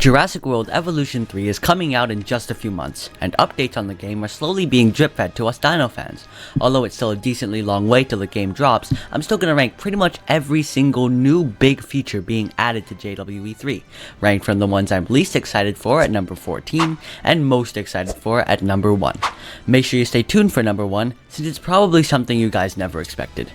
Jurassic World Evolution 3 is coming out in just a few months, and updates on the game are slowly being drip-fed to us Dino fans. Although it's still a decently long way till the game drops, I'm still gonna rank pretty much every single new big feature being added to JWE3, ranked from the ones I'm least excited for at number 14, and most excited for at number 1. Make sure you stay tuned for number 1, since it's probably something you guys never expected.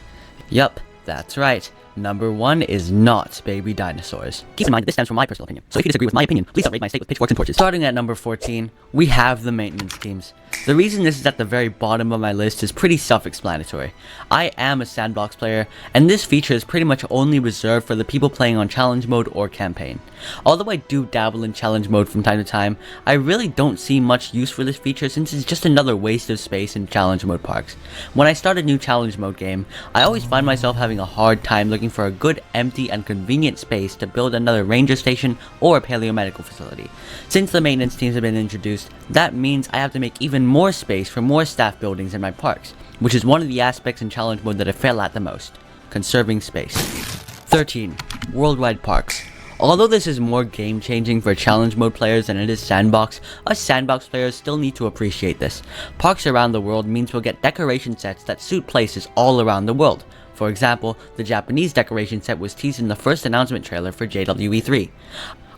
Yup, that's right. Number 1 is not baby dinosaurs. Keep in mind that this stems from my personal opinion, so if you disagree with my opinion, please don't rate my state with pitchforks and torches. Starting at number 14, we have the maintenance teams. The reason this is at the very bottom of my list is pretty self-explanatory. I am a sandbox player, and this feature is pretty much only reserved for the people playing on challenge mode or campaign. Although I do dabble in challenge mode from time to time, I really don't see much use for this feature since it's just another waste of space in challenge mode parks. When I start a new challenge mode game, I always find myself having a hard time looking for a good, empty, and convenient space to build another ranger station or a paleomedical facility. Since the maintenance teams have been introduced, that means I have to make even more space for more staff buildings in my parks, which is one of the aspects in challenge mode that I fail at the most: conserving space. 13. Worldwide parks. Although this is more game-changing for challenge mode players than it is sandbox, us sandbox players still need to appreciate this. Parks around the world means we'll get decoration sets that suit places all around the world. For example, the Japanese decoration set was teased in the first announcement trailer for JWE3.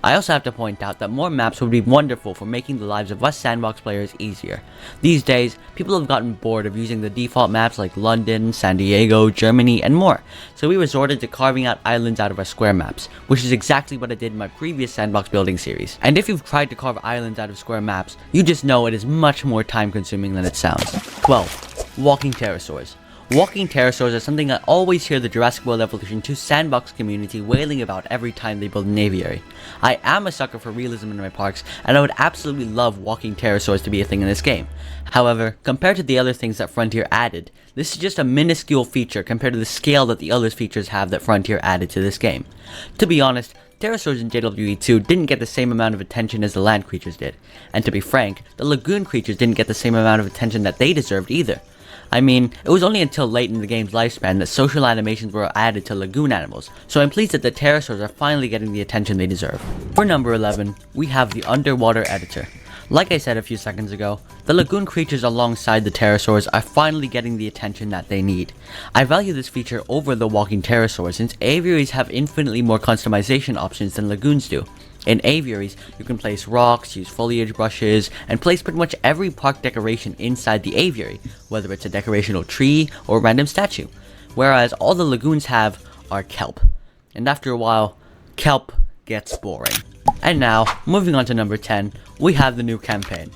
I also have to point out that more maps would be wonderful for making the lives of us sandbox players easier. These days, people have gotten bored of using the default maps like London, San Diego, Germany, and more, so we resorted to carving out islands out of our square maps, which is exactly what I did in my previous sandbox building series. And if you've tried to carve islands out of square maps, you just know it is much more time consuming than it sounds. 12. Walking pterosaurs. Walking pterosaurs are something I always hear the Jurassic World Evolution 2 sandbox community wailing about every time they build an aviary. I am a sucker for realism in my parks, and I would absolutely love walking pterosaurs to be a thing in this game. However, compared to the other things that Frontier added, this is just a minuscule feature compared to the scale that the other features have that Frontier added to this game. To be honest, pterosaurs in JWE2 didn't get the same amount of attention as the land creatures did, and to be frank, the lagoon creatures didn't get the same amount of attention that they deserved either. I mean, it was only until late in the game's lifespan that social animations were added to lagoon animals, so I'm pleased that the pterosaurs are finally getting the attention they deserve. For number 11, we have the underwater editor. Like I said a few seconds ago, the lagoon creatures alongside the pterosaurs are finally getting the attention that they need. I value this feature over the walking pterosaurs since aviaries have infinitely more customization options than lagoons do. In aviaries, you can place rocks, use foliage brushes, and place pretty much every park decoration inside the aviary, whether it's a decorational tree or a random statue, whereas all the lagoons have are kelp. And after a while, kelp gets boring. And now, moving on to number 10, we have the new campaign.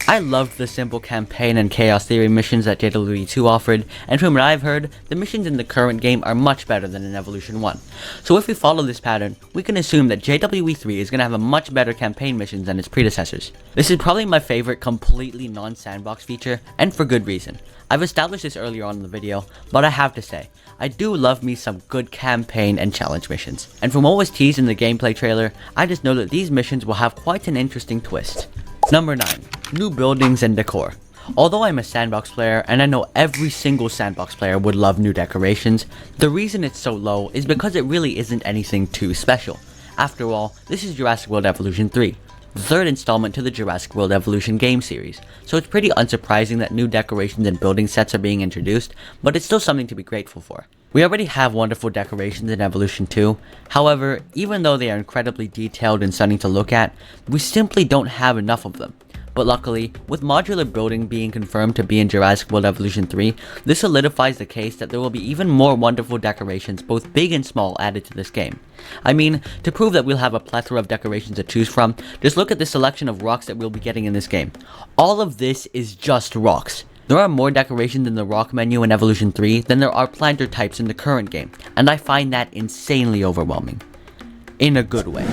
I loved the simple campaign and chaos theory missions that JWE2 offered, and from what I've heard, the missions in the current game are much better than in Evolution 1. So if we follow this pattern, we can assume that JWE3 is going to have a much better campaign missions than its predecessors. This is probably my favorite completely non-sandbox feature, and for good reason. I've established this earlier on in the video, but I have to say, I do love me some good campaign and challenge missions. And from what was teased in the gameplay trailer, I just know that these missions will have quite an interesting twist. Number 9. New buildings and decor. Although I'm a sandbox player, and I know every single sandbox player would love new decorations, the reason it's so low is because it really isn't anything too special. After all, this is Jurassic World Evolution 3, the third installment to the Jurassic World Evolution game series, so it's pretty unsurprising that new decorations and building sets are being introduced, but it's still something to be grateful for. We already have wonderful decorations in Evolution 2, however, even though they are incredibly detailed and stunning to look at, we simply don't have enough of them. But luckily, with modular building being confirmed to be in Jurassic World Evolution 3, this solidifies the case that there will be even more wonderful decorations, both big and small, added to this game. I mean, to prove that we'll have a plethora of decorations to choose from, just look at the selection of rocks that we'll be getting in this game. All of this is just rocks. There are more decorations in the rock menu in Evolution 3 than there are planter types in the current game, and I find that insanely overwhelming. In a good way.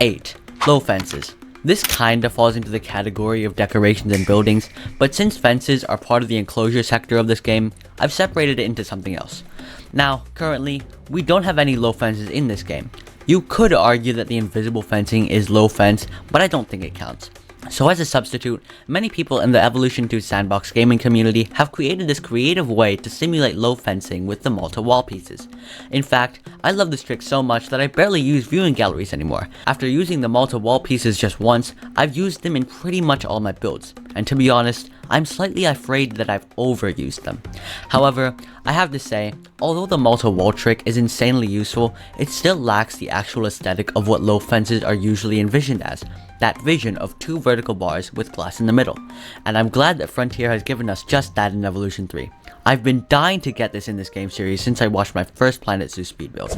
8. Low fences. This kinda falls into the category of decorations and buildings, but since fences are part of the enclosure sector of this game, I've separated it into something else. Now, currently, we don't have any low fences in this game. You could argue that the invisible fencing is low fence, but I don't think it counts. So as a substitute, many people in the Evolution 2 sandbox gaming community have created this creative way to simulate low fencing with the Malta wall pieces. In fact, I love this trick so much that I barely use viewing galleries anymore. After using the Malta wall pieces just once, I've used them in pretty much all my builds, and to be honest, I'm slightly afraid that I've overused them. However, I have to say, although the Malta wall trick is insanely useful, it still lacks the actual aesthetic of what low fences are usually envisioned as. That vision of two vertical bars with glass in the middle. And I'm glad that Frontier has given us just that in Evolution 3. I've been dying to get this in this game series since I watched my first Planet Zoo speed build.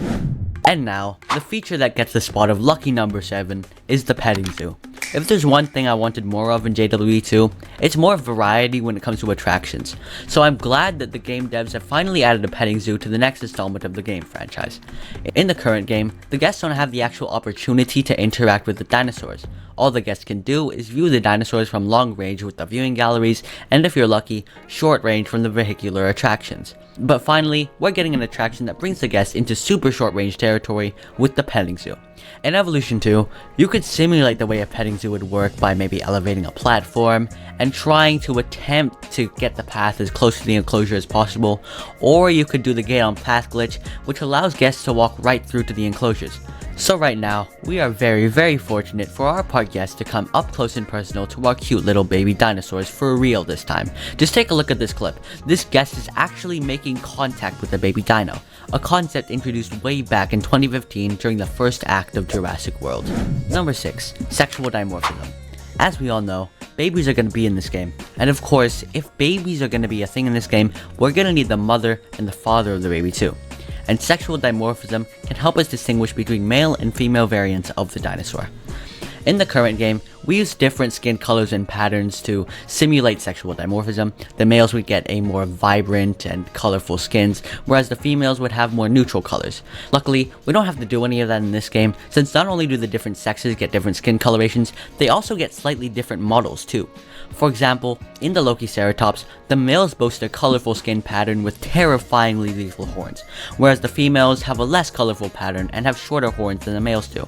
And now, the feature that gets the spot of lucky number 7 is the petting zoo. If there's one thing I wanted more of in JWE2, it's more variety when it comes to attractions. So I'm glad that the game devs have finally added a petting zoo to the next installment of the game franchise. In the current game, the guests don't have the actual opportunity to interact with the dinosaurs. All the guests can do is view the dinosaurs from long range with the viewing galleries, and if you're lucky, short range from the vehicular attractions. But finally, we're getting an attraction that brings the guests into super short range territory with the petting zoo. In Evolution 2, you could simulate the way a petting zoo would work by maybe elevating a platform and trying to attempt to get the path as close to the enclosure as possible, or you could do the gate on path glitch, which allows guests to walk right through to the enclosures. So right now, we are very fortunate for our park guests to come up close and personal to our cute little baby dinosaurs for real this time. Just take a look at this clip. This guest is actually making contact with the baby dino, a concept introduced way back in 2015 during the first act of Jurassic World. Number 6. Sexual dimorphism. As we all know, babies are going to be in this game, and of course, if babies are going to be a thing in this game, we're going to need the mother and the father of the baby too. And sexual dimorphism can help us distinguish between male and female variants of the dinosaur. In the current game, we use different skin colors and patterns to simulate sexual dimorphism. The males would get a more vibrant and colorful skins, whereas the females would have more neutral colors. Luckily, we don't have to do any of that in this game, since not only do the different sexes get different skin colorations, they also get slightly different models too. For example, in the Lokiceratops, the males boast a colorful skin pattern with terrifyingly lethal horns, whereas the females have a less colorful pattern and have shorter horns than the males do.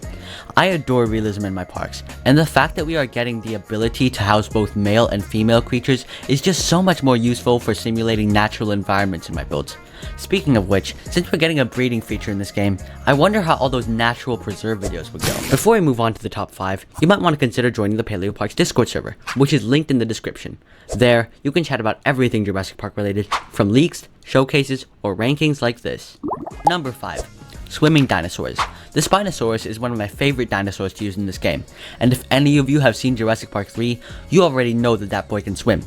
I adore realism in my parks, and the fact that we are getting the ability to house both male and female creatures is just so much more useful for simulating natural environments in my builds. Speaking of which, since we're getting a breeding feature in this game, I wonder how all those natural preserve videos would go. Before we move on to the top 5, you might want to consider joining the Paleo Parks Discord server, which is linked in the description. There, you can chat about everything Jurassic Park related, from leaks, showcases, or rankings like this. Number 5. Swimming dinosaurs. The Spinosaurus is one of my favorite dinosaurs to use in this game, and if any of you have seen Jurassic Park 3, you already know that that boy can swim.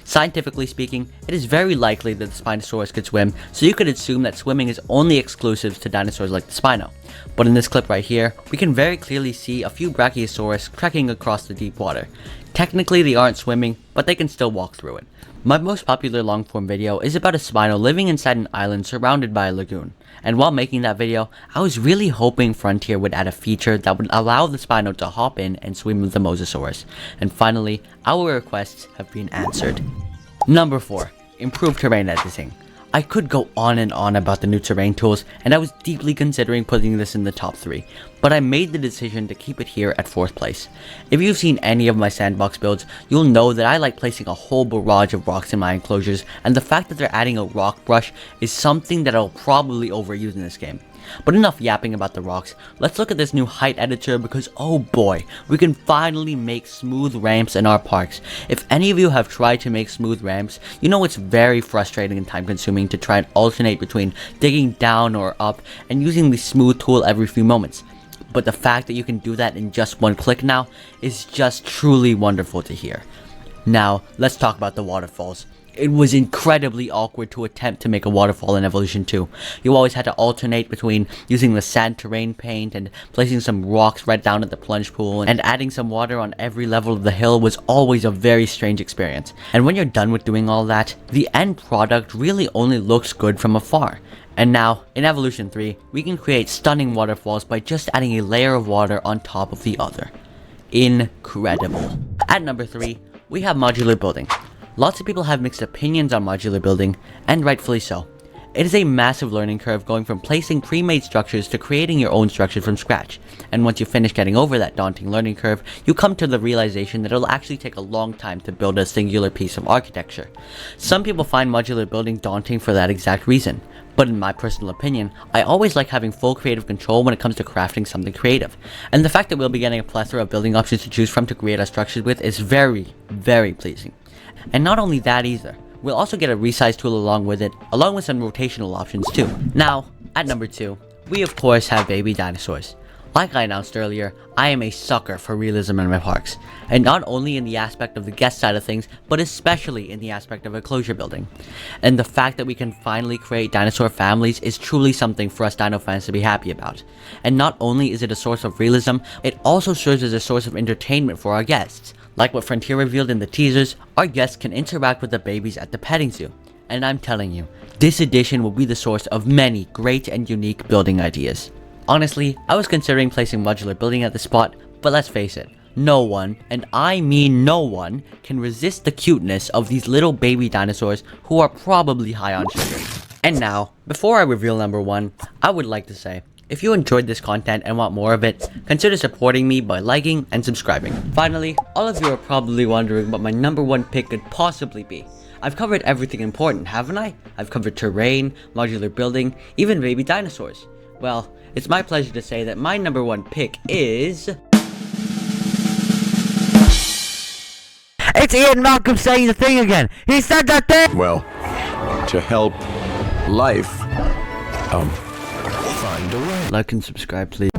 Scientifically speaking, it is very likely that the Spinosaurus could swim, so you could assume that swimming is only exclusive to dinosaurs like the Spino. But in this clip right here, we can very clearly see a few Brachiosaurus trekking across the deep water. Technically they aren't swimming, but they can still walk through it. My most popular long-form video is about a Spino living inside an island surrounded by a lagoon. And while making that video, I was really hoping Frontier would add a feature that would allow the Spino to hop in and swim with the Mosasaurus. And finally, our requests have been answered. Number 4. Improved terrain editing. I could go on and on about the new terrain tools, and I was deeply considering putting this in the top 3, but I made the decision to keep it here at 4th place. If you've seen any of my sandbox builds, you'll know that I like placing a whole barrage of rocks in my enclosures, and the fact that they're adding a rock brush is something that I'll probably overuse in this game. But enough yapping about the rocks, let's look at this new height editor because oh boy, we can finally make smooth ramps in our parks. If any of you have tried to make smooth ramps, you know it's very frustrating and time consuming to try and alternate between digging down or up and using the smooth tool every few moments. But the fact that you can do that in just one click now is just truly wonderful to hear. Now, let's talk about the waterfalls. It was incredibly awkward to attempt to make a waterfall in Evolution 2. You always had to alternate between using the sand terrain paint and placing some rocks right down at the plunge pool, and adding some water on every level of the hill was always a very strange experience. And when you're done with doing all that, the end product really only looks good from afar. And now, in Evolution 3, we can create stunning waterfalls by just adding a layer of water on top of the other. Incredible. At number 3, we have modular building. Lots of people have mixed opinions on modular building, and rightfully so. It is a massive learning curve going from placing pre-made structures to creating your own structure from scratch, and once you finish getting over that daunting learning curve, you come to the realization that it'll actually take a long time to build a singular piece of architecture. Some people find modular building daunting for that exact reason, but in my personal opinion, I always like having full creative control when it comes to crafting something creative, and the fact that we'll be getting a plethora of building options to choose from to create our structures with is very, very pleasing. And not only that either, we'll also get a resize tool along with it, along with some rotational options too. Now, at number 2, we of course have baby dinosaurs. Like I announced earlier, I am a sucker for realism in my parks, and not only in the aspect of the guest side of things, but especially in the aspect of enclosure building. And the fact that we can finally create dinosaur families is truly something for us dino fans to be happy about. And not only is it a source of realism, it also serves as a source of entertainment for our guests. Like what Frontier revealed in the teasers, our guests can interact with the babies at the petting zoo. And I'm telling you, this edition will be the source of many great and unique building ideas. Honestly, I was considering placing modular building at the spot, but let's face it, no one, and I mean no one, can resist the cuteness of these little baby dinosaurs who are probably high on sugar. And now, before I reveal number 1, I would like to say, if you enjoyed this content and want more of it, consider supporting me by liking and subscribing. Finally, all of you are probably wondering what my number 1 pick could possibly be. I've covered everything important, haven't I? I've covered terrain, modular building, even baby dinosaurs. Well, it's my pleasure to say that my number 1 pick is... It's Ian Malcolm saying the thing again! He said that thing! Well, to help life, find a way. Like and subscribe, please.